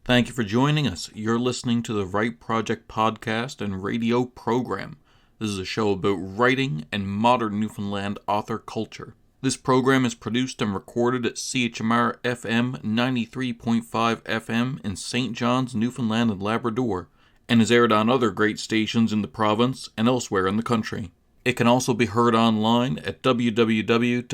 Thank you for joining us. You're listening to the Write Project podcast and radio program. This is a show about writing and modern Newfoundland author culture. This program is produced and recorded at CHMR FM 93.5 FM in St. John's, Newfoundland and Labrador, and is aired on other great stations in the province and elsewhere in the country. It can also be heard online at www.chmr.ca.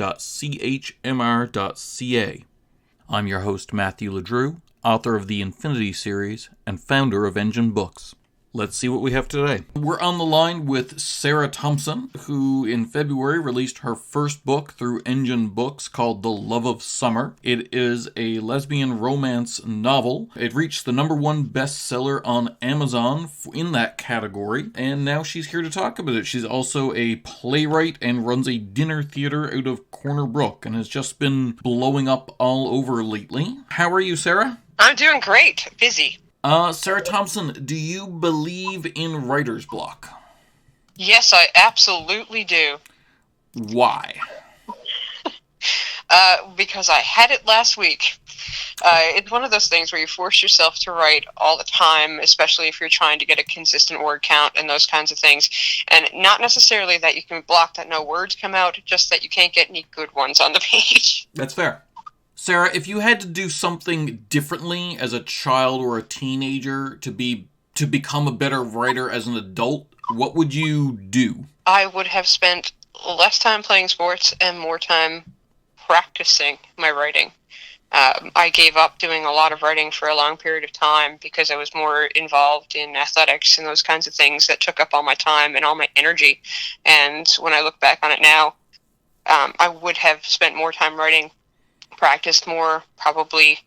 I'm your host, Matthew LeDrew, author of the Infinity series and founder of Engen Books. Let's see what we have today. We're on the line with Sarah Thompson, who in February released her first book through Engen Books called The Love of Summer. It is a lesbian romance novel. It reached the #1 bestseller on Amazon in that category, and now she's here to talk about it. She's also a playwright and runs a dinner theater out of Corner Brook and has just been blowing up all over lately. How are you, Sarah? I'm doing great. Busy. Sarah Thompson, do you believe in writer's block? Yes, I absolutely do. Why? Because I had it last week. It's one of those things where you force yourself to write all the time, especially if you're trying to get a consistent word count and those kinds of things. And not necessarily that you can block that no words come out, just that you can't get any good ones on the page. That's fair. Sarah, if you had to do something differently as a child or a teenager to become a better writer as an adult, what would you do? I would have spent less time playing sports and more time practicing my writing. I gave up doing a lot of writing for a long period of time because I was more involved in athletics and those kinds of things that took up all my time and all my energy. And when I look back on it now, I would have spent more time writing, practiced more, probably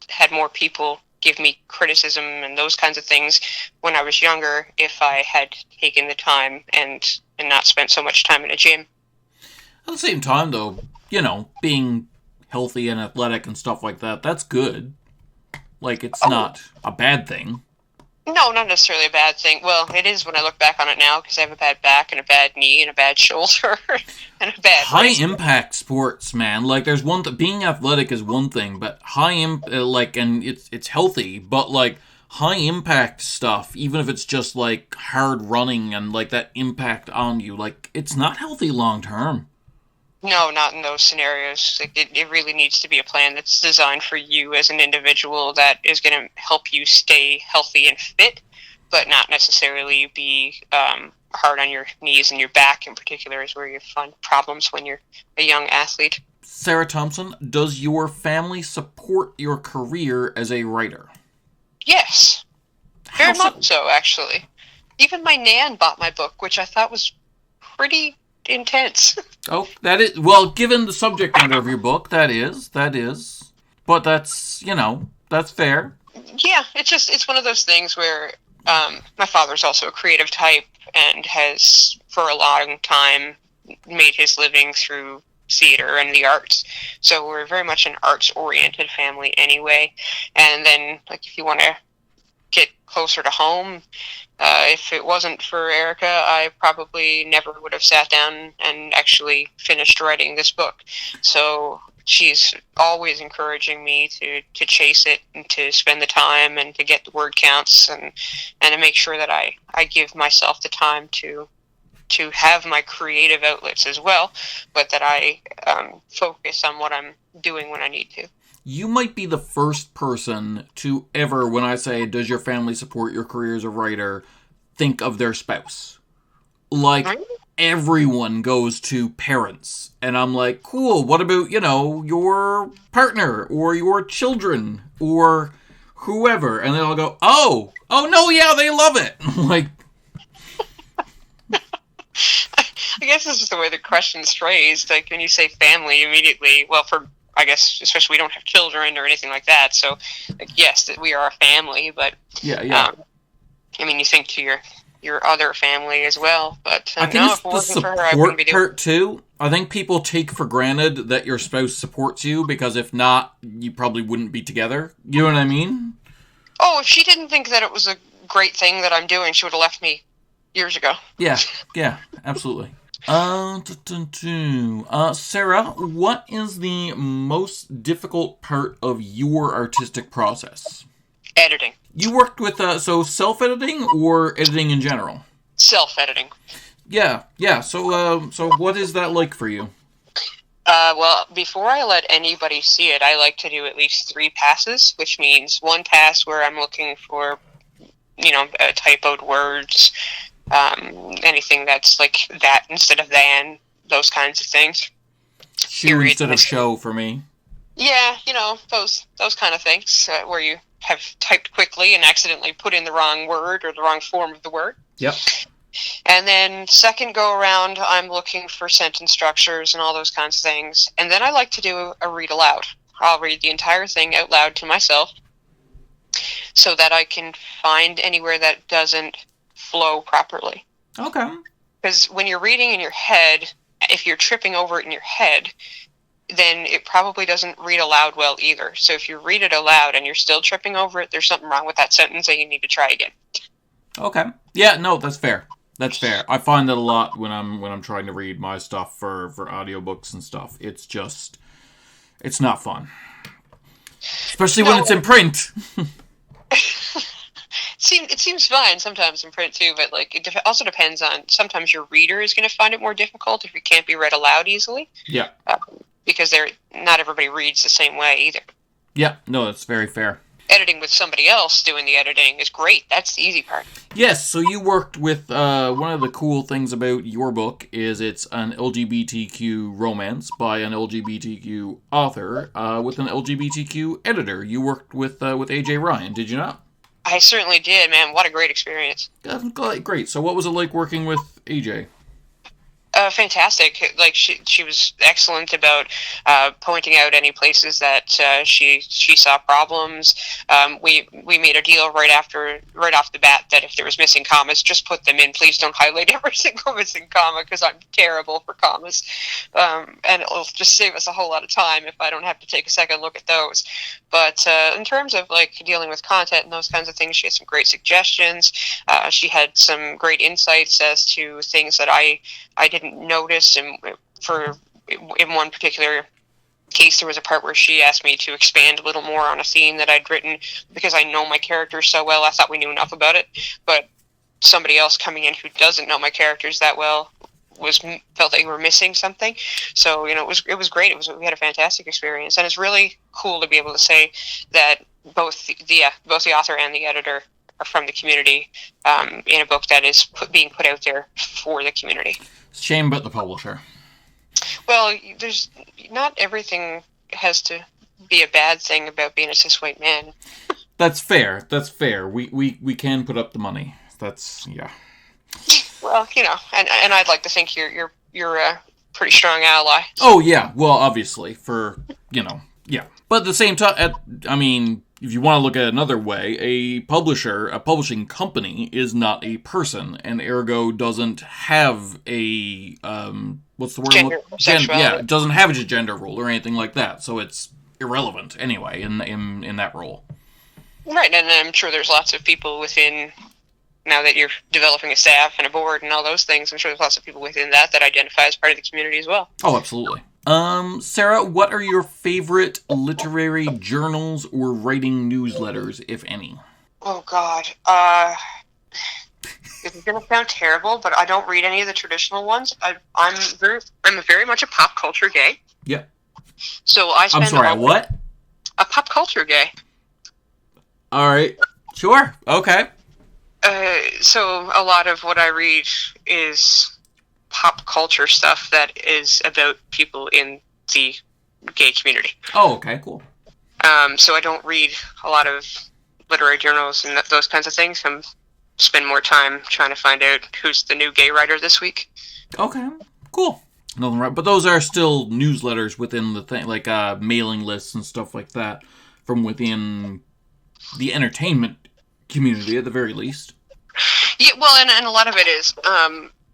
had more people give me criticism and those kinds of things when I was younger if I had taken the time and not spent so much time in a gym. At the same time, though, being healthy and athletic and stuff like that, that's good. Like, it's not a bad thing. No, not necessarily a bad thing. Well, it is when I look back on it now because I have a bad back and a bad knee and a bad shoulder and a bad high-impact sports, man. Like, there's one being athletic is one thing, but and it's healthy, but, like, high-impact stuff, even if it's just, like, hard running and, like, that impact on you, like, it's not healthy long-term. No, not in those scenarios. It really needs to be a plan that's designed for you as an individual that is going to help you stay healthy and fit, but not necessarily be hard on your knees and your back in particular is where you find problems when you're a young athlete. Sarah Thompson, does your family support your career as a writer? Yes. Very much so, actually. Even my nan bought my book, which I thought was pretty intense. Oh, that is, well, given the subject matter of your book, that is, but that's, that's fair. Yeah, it's one of those things where, my father's also a creative type and has, for a long time, made his living through theater and the arts, so we're very much an arts-oriented family anyway, and then, like, if you want to get closer to home, if it wasn't for Erica, I probably never would have sat down and actually finished writing this book. So she's always encouraging me to chase it and to spend the time and to get the word counts and to make sure that I give myself the time to have my creative outlets as well, but that I focus on what I'm doing when I need to. You might be the first person to ever, when I say, does your family support your career as a writer, think of their spouse. Like, everyone goes to parents. And I'm like, cool, what about, your partner or your children or whoever? And they all go, oh no, yeah, they love it. Like, I guess this is the way the question's phrased. Like, when you say family, immediately, well, I guess, especially we don't have children or anything like that. So, like, yes, that we are a family, but yeah. You think to your other family as well. But I think no, it's if it the wasn't for her, I wouldn't be doing support part too. I think people take for granted that your spouse supports you because if not, you probably wouldn't be together. You know what I mean? Oh, if she didn't think that it was a great thing that I'm doing, she would have left me years ago. Yeah, absolutely. Sarah, what is the most difficult part of your artistic process? Editing. You worked with, so self-editing or editing in general? Self-editing. Yeah. So what is that like for you? Well, before I let anybody see it, I like to do at least 3 passes, which means 1 pass where I'm looking for, typoed words, anything that's like that instead of than, those kinds of things. Shoe instead of show for me. Yeah, those kind of things where you have typed quickly and accidentally put in the wrong word or the wrong form of the word. Yep. And then second go around, I'm looking for sentence structures and all those kinds of things. And then I like to do a read aloud. I'll read the entire thing out loud to myself so that I can find anywhere that doesn't flow properly. Okay. Because when you're reading in your head, if you're tripping over it in your head, then it probably doesn't read aloud well either. So if you read it aloud and you're still tripping over it, there's something wrong with that sentence and you need to try again. Okay. Yeah, no, that's fair. That's fair. I find that a lot when I'm trying to read my stuff for audiobooks and stuff. It's not fun. Especially when it's in print. It seems fine sometimes in print too, but it also depends on, sometimes your reader is going to find it more difficult if it can't be read aloud easily. Yeah. Because not everybody reads the same way either. Yeah, no, that's very fair. Editing with somebody else doing the editing is great. That's the easy part. Yes, so you worked with, one of the cool things about your book is it's an LGBTQ romance by an LGBTQ author with an LGBTQ editor. You worked with AJ Ryan, did you not? I certainly did, man. What a great experience. Great. So what was it like working with AJ? Fantastic. She was excellent about pointing out any places that she saw problems. We made a deal right off the bat that if there was missing commas, just put them in. Please don't highlight every single missing comma because I'm terrible for commas, and it'll just save us a whole lot of time if I don't have to take a second look at those. But in terms of dealing with content and those kinds of things, she had some great suggestions. She had some great insights as to things that I didn't notice, and in one particular case there was a part where she asked me to expand a little more on a scene that I'd written because I know my characters so well. I thought we knew enough about it, but somebody else coming in who doesn't know my characters that well felt they were missing something. So it was great. We had a fantastic experience, and it's really cool to be able to say that both the author and the editor are from the community in a book that is being put out there for the community. Shame about the publisher. Well, there's not everything has to be a bad thing about being a cis white man. That's fair. We can put up the money. Yeah. Well, and I'd like to think you're a pretty strong ally. So. Oh yeah. Well, obviously yeah. But at the same time, if you want to look at it another way, a publishing company is not a person, and ergo doesn't have a what's the word? Gender, sexuality. It doesn't have a gender role or anything like that. So it's irrelevant anyway in that role. Right, and I'm sure there's lots of people within. Now that you're developing a staff and a board and all those things, I'm sure there's lots of people within that identify as part of the community as well. Oh, absolutely. Sarah, what are your favorite literary journals or writing newsletters, if any? Oh, God. It's going to sound terrible, but I don't read any of the traditional ones. I'm very much a pop culture gay. Yeah. So I spend I'm sorry, what? A pop culture gay. All right. Sure. Okay. So a lot of what I read is pop culture stuff that is about people in the gay community. Oh, okay, cool. So I don't read a lot of literary journals and those kinds of things. I spend more time trying to find out who's the new gay writer this week. Okay, cool. Nothing right, but those are still newsletters within the thing, like mailing lists and stuff like that from within the entertainment community, at the very least. Yeah, well, and a lot of it is.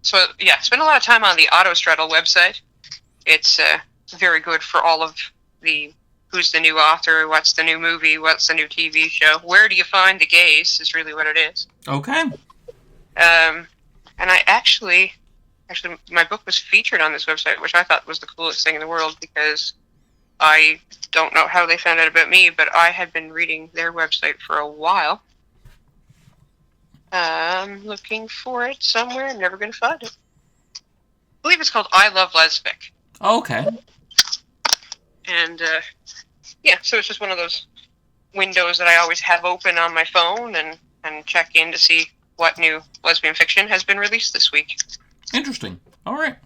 Spend a lot of time on the Autostraddle website. It's very good for all of the who's the new author, what's the new movie, what's the new TV show, where do you find the gays is really what it is. Okay. And I actually, my book was featured on this website, which I thought was the coolest thing in the world because I don't know how they found out about me, but I had been reading their website for a while. I'm looking for it somewhere. I'm never going to find it. I believe it's called I Love Lesbic. Oh, okay. And, so it's just one of those windows that I always have open on my phone and check in to see what new lesbian fiction has been released this week. Interesting. All right.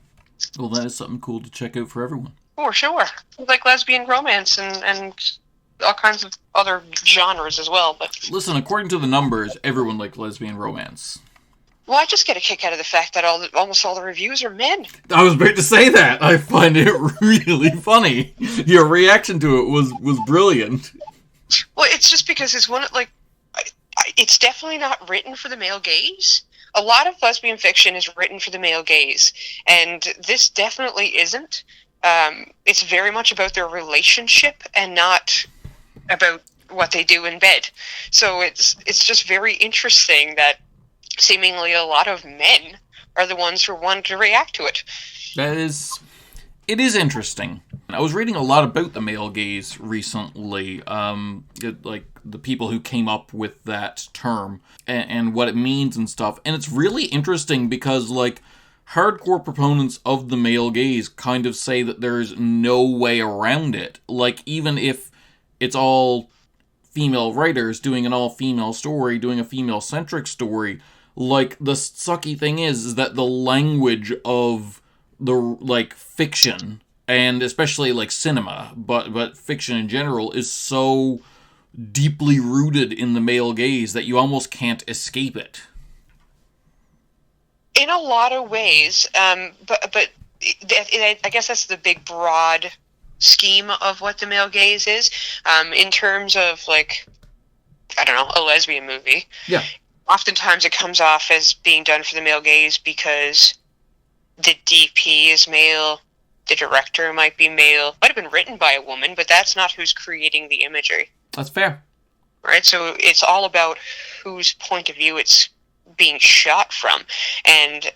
Well, that is something cool to check out for everyone. For sure. Like lesbian romance and all kinds of other genres as well. But listen, according to the numbers, everyone likes lesbian romance. Well, I just get a kick out of the fact that almost all the reviews are men. I was about to say that. I find it really funny. Your reaction to it was brilliant. Well, it's just because it's it's definitely not written for the male gaze. A lot of lesbian fiction is written for the male gaze, and this definitely isn't. It's very much about their relationship and not about what they do in bed. So it's just very interesting that seemingly a lot of men are the ones who want to react to it. It is interesting. I was reading a lot about the male gaze recently, like the people who came up with that term and what it means and stuff. And it's really interesting because, like, hardcore proponents of the male gaze kind of say that there's no way around it. Like, even if it's all female writers doing an all-female story, doing a female-centric story, like, the sucky thing is that the language of the, like, fiction, and especially, like, cinema, but fiction in general, is so deeply rooted in the male gaze that you almost can't escape it. In a lot of ways, but I guess that's the big, broad scheme of what the male gaze is. In terms of, like, I don't know, a lesbian movie. Yeah. Oftentimes it comes off as being done for the male gaze because the DP is male, the director might be male, might have been written by a woman, but that's not who's creating the imagery. That's fair. Right, so it's all about whose point of view it's being shot from. And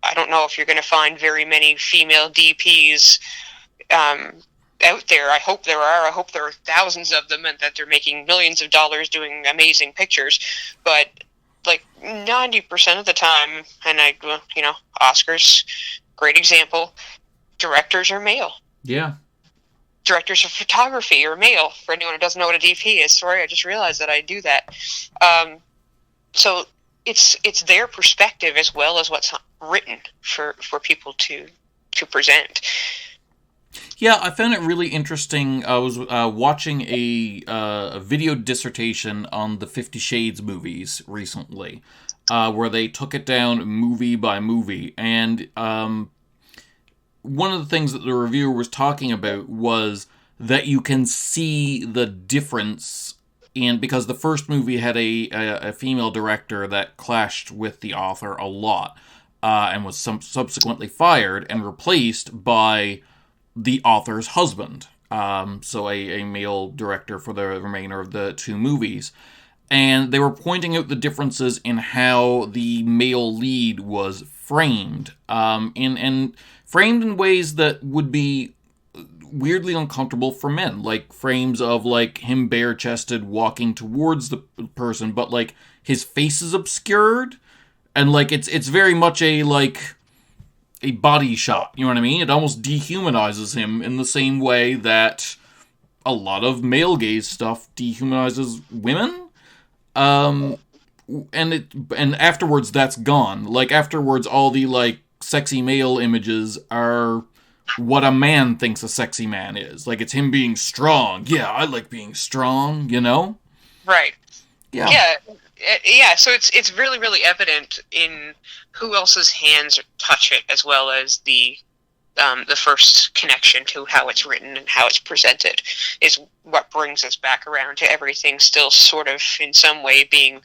I don't know if you're going to find very many female DPs out there. I hope there are. I hope there are thousands of them and that they're making millions of dollars doing amazing pictures. But like 90% of the time, and Oscars, great example, directors are male. Yeah. Directors of photography are male. For anyone who doesn't know what a DP is, sorry, I just realized that I do that. So it's their perspective as well as what's written for people to present. Yeah, I found it really interesting. I was watching a video dissertation on the 50 Shades movies recently, where they took it down movie by movie. And one of the things that the reviewer was talking about was that you can see the difference because the first movie had a female director that clashed with the author a lot, and was subsequently fired and replaced by the author's husband, so a male director for the remainder of the two movies. And they were pointing out the differences in how the male lead was framed, and framed in ways that would be weirdly uncomfortable for men, like frames of like him bare-chested walking towards the person, but like his face is obscured, and like it's very much a body shot, you know what I mean? It almost dehumanizes him in the same way that a lot of male gaze stuff dehumanizes women. And afterwards that's gone. Like afterwards all the like sexy male images are what a man thinks a sexy man is. Like it's him being strong. Yeah, I like being strong, you know? Right. Yeah. Yeah, so it's really, really evident in who else's hands touch it, as well as the first connection to how it's written and how it's presented is what brings us back around to everything still sort of in some way being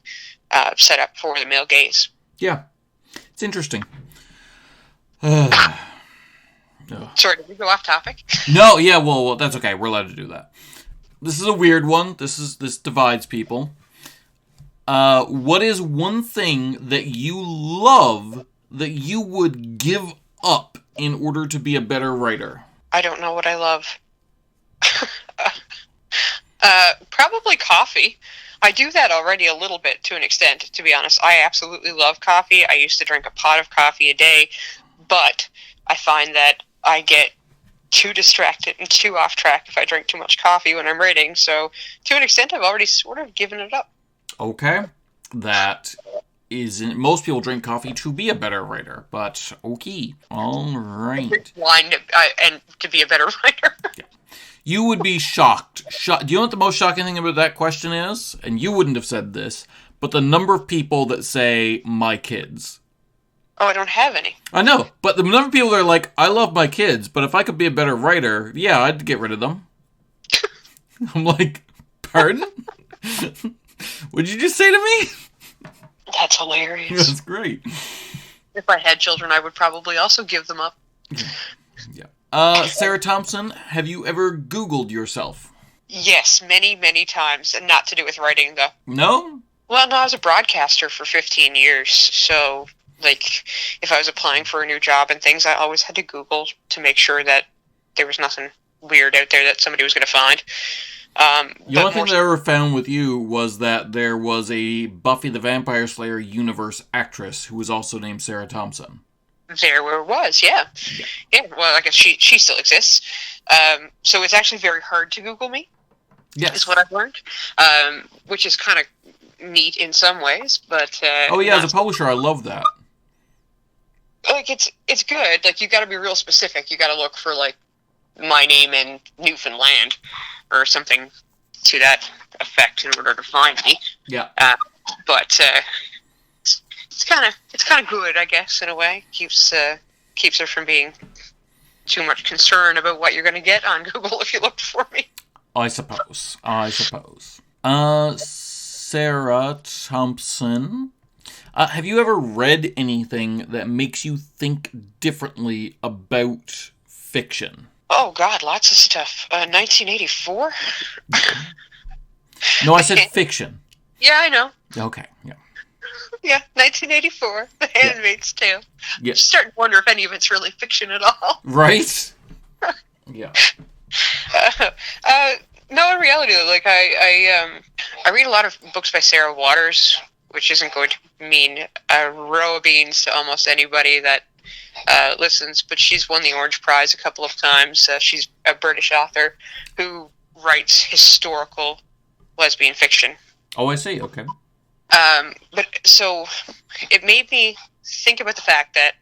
set up for the male gaze. Yeah, it's interesting. Sorry, did we go off topic? No, yeah, well, that's okay. We're allowed to do that. This is a weird one. This divides people. What is one thing that you love that you would give up in order to be a better writer? I don't know what I love. Probably coffee. I do that already a little bit to an extent, to be honest. I absolutely love coffee. I used to drink a pot of coffee a day, but I find that I get too distracted and too off track if I drink too much coffee when I'm writing. So to an extent, I've already sort of given it up. Okay. That isn't... Most people drink coffee to be a better writer, but okay. All right. Wine and to be a better writer. Yeah. You would be shocked. Do you know what the most shocking thing about that question is? And you wouldn't have said this, but the number of people that say, my kids. Oh, I don't have any. I know, but the number of people that are like, I love my kids, but if I could be a better writer, yeah, I'd get rid of them. I'm like, pardon? What'd you just say to me? That's hilarious. That's great. If I had children, I would probably also give them up. Yeah. Sarah Thompson, have you ever Googled yourself? Yes, many, many times. And not to do with writing, though. No? Well, no, I was a broadcaster for 15 years. So, like, if I was applying for a new job and things, I always had to Google to make sure that there was nothing weird out there that somebody was going to find. The only thing that I ever found with you was that there was a Buffy the Vampire Slayer universe actress who was also named Sarah Thompson. There was, yeah. Well, I guess she still exists. So it's actually very hard to Google me. Yes. Is what I've learned. Which is kind of neat in some ways, but as a publisher, I love that. Like it's good. Like you got to be real specific. You got to look for like my name in Newfoundland or something to that effect in order to find me. Yeah. But it's kind of good, I guess, in a way. Keeps her from being too much concern about what you're going to get on Google if you look for me. I suppose. Sarah Thompson, have you ever read anything that makes you think differently about fiction? Oh, God, lots of stuff. 1984? No, I said fiction. Yeah, I know. Okay, yeah. Yeah, 1984, The Handmaid's Tale. Yeah. I'm starting to wonder if any of it's really fiction at all. Right? Yeah. No, in reality, like I read a lot of books by Sarah Waters, which isn't going to mean a row of beans to almost anybody that listens, but she's won the Orange Prize a couple of times. She's a British author who writes historical lesbian fiction. Oh, I see. Okay. But so it made me think about the fact that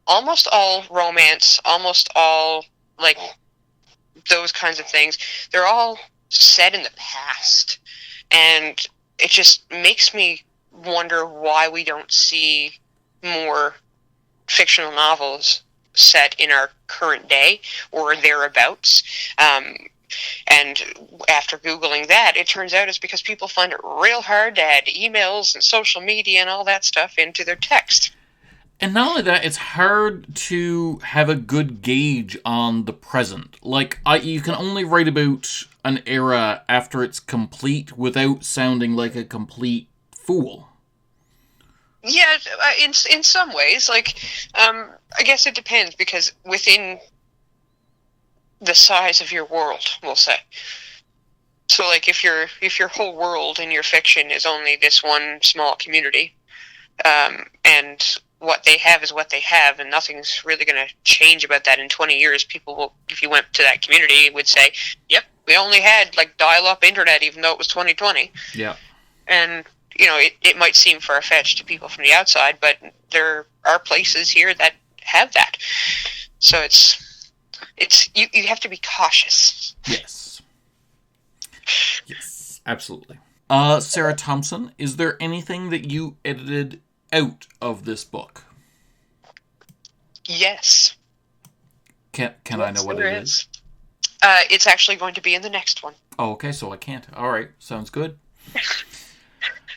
almost all romance, almost all like those kinds of things, they're all set in the past, and it just makes me wonder why we don't see more fictional novels set in our current day or thereabouts. And after Googling that, it turns out it's because people find it real hard to add emails and social media and all that stuff into their text. And not only that, it's hard to have a good gauge on the present. Like, you can only write about an era after it's complete without sounding like a complete fool. Yeah, in some ways. Like, I guess it depends, because within the size of your world, we'll say. So, like, if your whole world in your fiction is only this one small community, and what they have is what they have, and nothing's really going to change about that in 20 years, people will, if you went to that community, would say, yep, we only had, like, dial-up internet, even though it was 2020. Yeah. And, you know, it might seem far-fetched to people from the outside, but there are places here that have that. So it's you have to be cautious. Yes. Yes, absolutely. Sarah Thompson, is there anything that you edited out of this book? Yes. Can I know what it is? It's actually going to be in the next one. Oh, okay, so I can't. All right, sounds good.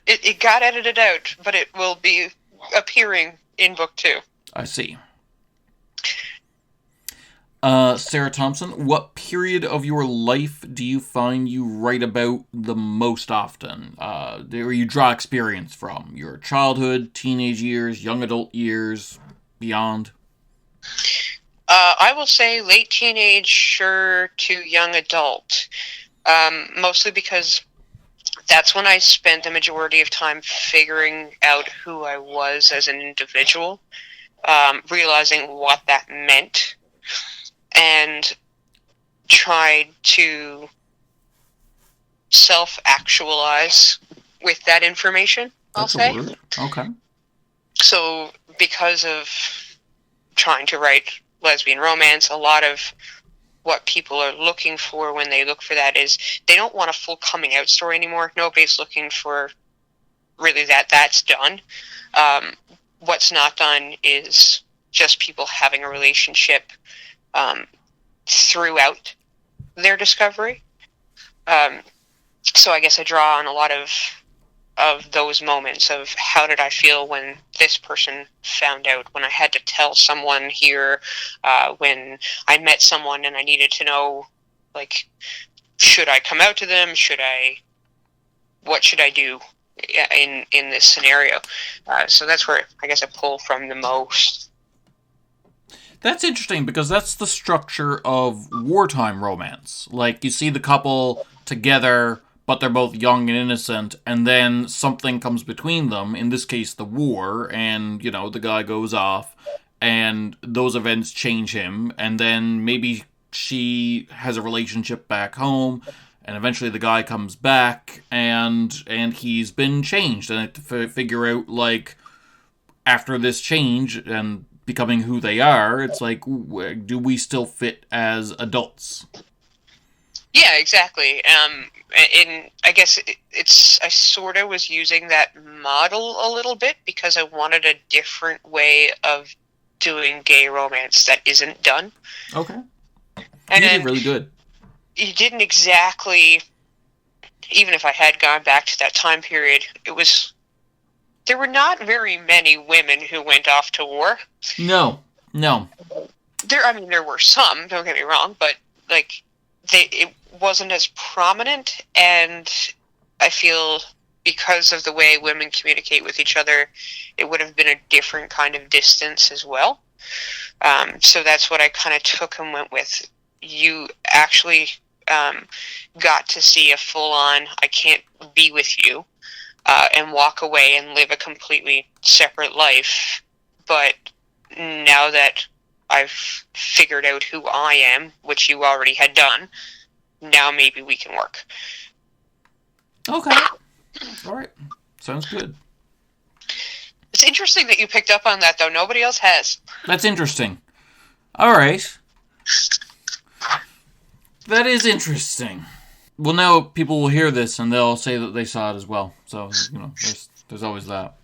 It got edited out, but it will be appearing in book 2. I see. Sarah Thompson, what period of your life do you find you write about the most often? Or you draw experience from? Your childhood, teenage years, young adult years, beyond? I will say late teenager to young adult, mostly because that's when I spent the majority of time figuring out who I was as an individual, realizing what that meant, and tried to self-actualize with that information, I'll say. That's a word. Okay. So because of trying to write lesbian romance, a lot of what people are looking for when they look for that is they don't want a full coming out story anymore. Nobody's looking for really that's done. What's not done is just people having a relationship throughout their discovery. So I guess I draw on a lot of those moments of how did I feel when this person found out, when I had to tell someone here, when I met someone and I needed to know, like, should I come out to them? What should I do in this scenario? So that's where I guess I pull from the most. That's interesting because that's the structure of wartime romance. Like, you see the couple together, but they're both young and innocent, and then something comes between them, in this case the war, and, the guy goes off, and those events change him, and then maybe she has a relationship back home, and eventually the guy comes back, and he's been changed, and I have to figure out, like, after this change, and becoming who they are, it's like, do we still fit as adults? Yeah, exactly. And I guess I sort of was using that model a little bit because I wanted a different way of doing gay romance that isn't done. Okay. And you did really good. You didn't exactly, even if I had gone back to that time period, there were not very many women who went off to war. No. There were some, don't get me wrong, but, like, it wasn't as prominent, and I feel because of the way women communicate with each other, it would have been a different kind of distance as well. So that's what I kind of took and went with. You actually got to see a full-on, I can't be with you, and walk away and live a completely separate life. But now that I've figured out who I am, which you already had done, now maybe we can work. Okay. All right. Sounds good. It's interesting that you picked up on that, though. Nobody else has. That's interesting. All right. That is interesting. Well, now people will hear this and they'll say that they saw it as well. So, there's always that.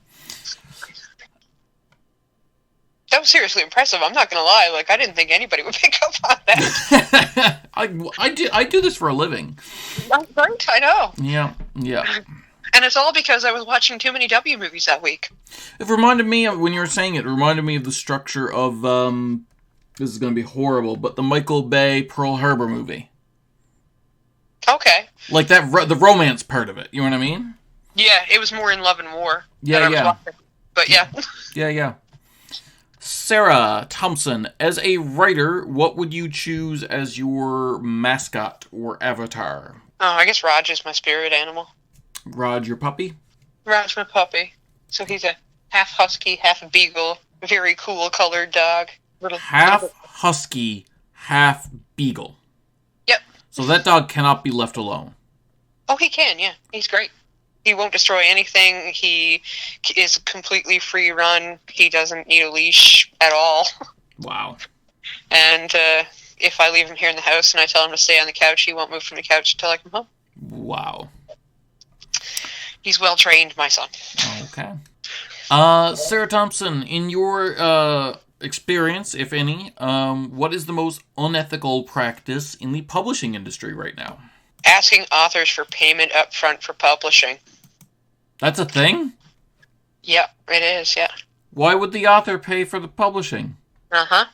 That was seriously impressive. I'm not going to lie. Like, I didn't think anybody would pick up on that. I do this for a living. Right? I know. Yeah. And it's all because I was watching too many W movies that week. It reminded me of, when you were saying it reminded me of the structure of, this is going to be horrible, but the Michael Bay Pearl Harbor movie. Okay. Like the romance part of it. You know what I mean? Yeah, it was more in Love and War. Yeah. But yeah. Yeah. Sarah Thompson, as a writer, what would you choose as your mascot or avatar? Oh, I guess Raj is my spirit animal. Raj, your puppy? Raj, my puppy. So he's a half husky, half beagle, very cool colored dog. Half husky, half beagle. Yep. So that dog cannot be left alone. Oh, he can, yeah. He's great. He won't destroy anything. He is completely free run. He doesn't need a leash at all. Wow. And if I leave him here in the house and I tell him to stay on the couch, he won't move from the couch until I come home. Wow. He's well trained, my son. Okay. Sarah Thompson, in your experience, if any, what is the most unethical practice in the publishing industry right now? Asking authors for payment up front for publishing. That's a thing? Yeah, it is, yeah. Why would the author pay for the publishing? Uh-huh.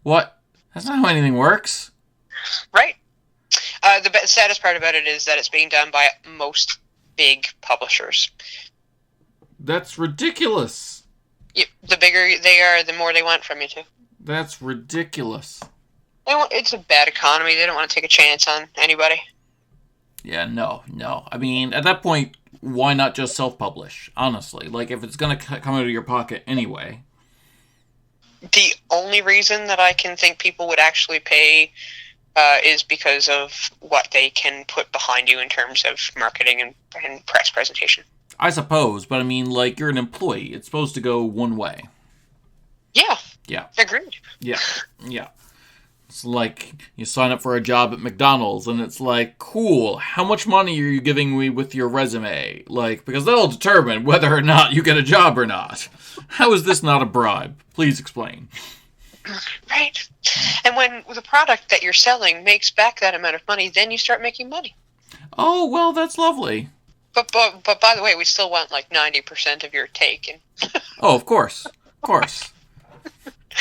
What? That's not how anything works. Right. The saddest part about it is that it's being done by most big publishers. That's ridiculous. The bigger they are, the more they want from you, too. That's ridiculous. It's a bad economy. They don't want to take a chance on anybody. Yeah, no. I mean, at that point, why not just self-publish? Honestly, like, if it's going to come out of your pocket anyway. The only reason that I can think people would actually pay is because of what they can put behind you in terms of marketing and press presentation. I suppose, but I mean, like, you're an employee. It's supposed to go one way. Yeah. Agreed. Yeah. It's like you sign up for a job at McDonald's, and it's like, cool, how much money are you giving me with your resume? Like, because that'll determine whether or not you get a job or not. How is this not a bribe? Please explain. Right. And when the product that you're selling makes back that amount of money, then you start making money. Oh, well, that's lovely. But by the way, we still want like 90% of your take. Oh, of course.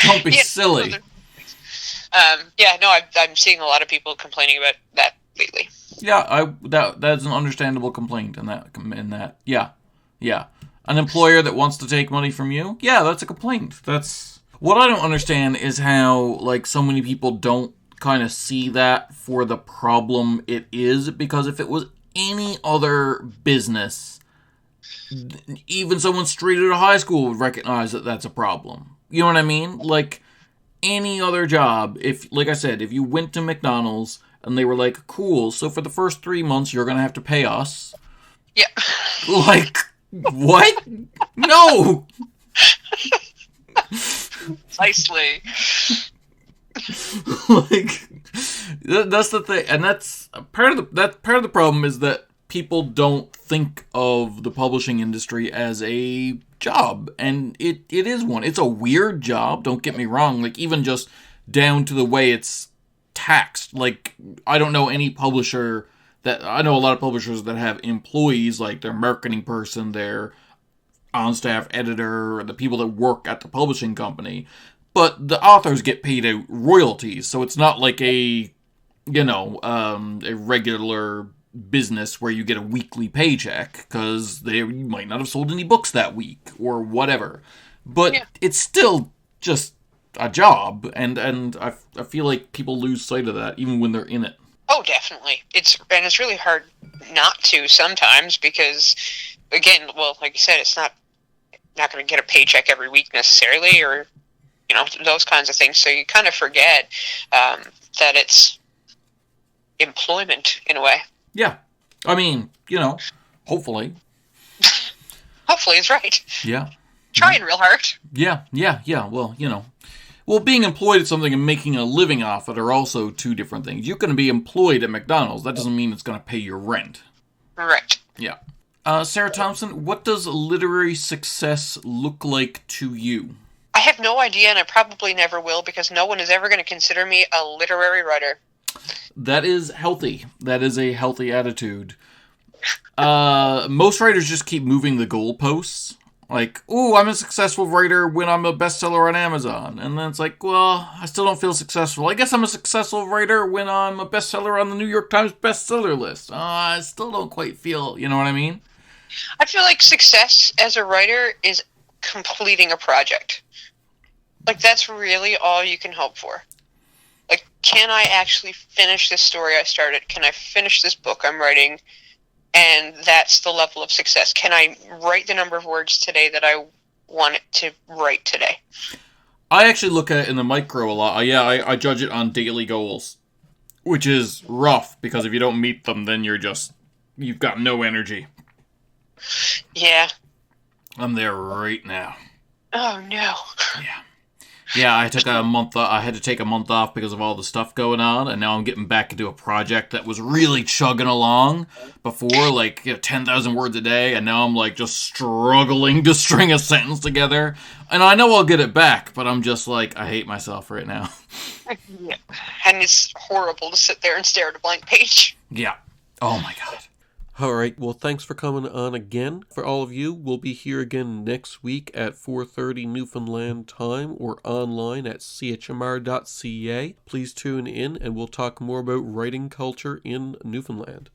Don't be silly. I'm seeing a lot of people complaining about that lately. Yeah, that's an understandable complaint in that. Yeah. An employer that wants to take money from you? Yeah, that's a complaint. That's what I don't understand is how, like, so many people don't kind of see that for the problem it is, because if it was any other business, even someone straight out of high school would recognize that that's a problem. You know what I mean? Like, any other job, if, like I said, if you went to McDonald's and they were like, cool, so for the first 3 months you're going to have to pay us. Yeah. Like, what? No! Precisely. Like, that's the thing, and that's part of the problem is that people don't think of the publishing industry as a job, and it is one. It's a weird job, don't get me wrong, like, even just down to the way it's taxed. Like, I don't know any publisher I know a lot of publishers that have employees, like their marketing person, their on-staff editor, the people that work at the publishing company, but the authors get paid out royalties, so it's not like a regular business where you get a weekly paycheck, because you might not have sold any books that week, or whatever. But It's still just a job, and I feel like people lose sight of that, even when they're in it. Oh, definitely. It's really hard not to sometimes, because, again, well, like you said, it's not going to get a paycheck every week necessarily, or, those kinds of things. So you kind of forget that it's employment in a way. Yeah. I mean, hopefully. Hopefully is right. Yeah. Trying real hard. Yeah. Well, being employed at something and making a living off it are also two different things. You're going to be employed at McDonald's. That doesn't mean it's going to pay your rent. Right. Yeah. Sarah Thompson, what does literary success look like to you? I have no idea, and I probably never will, because no one is ever going to consider me a literary writer. That is healthy. That is a healthy attitude. Most writers just keep moving the goalposts. Like, ooh, I'm a successful writer when I'm a bestseller on Amazon. And then it's like, well, I still don't feel successful. I guess I'm a successful writer when I'm a bestseller on the New York Times bestseller list. I still don't quite feel, you know what I mean? I feel like success as a writer is completing a project. Like, that's really all you can hope for. Like, can I actually finish this story I started? Can I finish this book I'm writing? And that's the level of success. Can I write the number of words today that I want it to write today? I actually look at it in the micro a lot. I judge it on daily goals, which is rough, because if you don't meet them, then you've got no energy. Yeah. I'm there right now. Oh, no. Yeah, I had to take a month off because of all the stuff going on, and now I'm getting back into a project that was really chugging along before, like, 10,000 words a day, and now I'm, like, just struggling to string a sentence together. And I know I'll get it back, but I'm just like, I hate myself right now. Yeah. And it's horrible to sit there and stare at a blank page. Yeah. Oh my god. All right, well, thanks for coming on again. For all of you, we'll be here again next week at 4:30 Newfoundland time, or online at chmr.ca. Please tune in, and we'll talk more about writing culture in Newfoundland.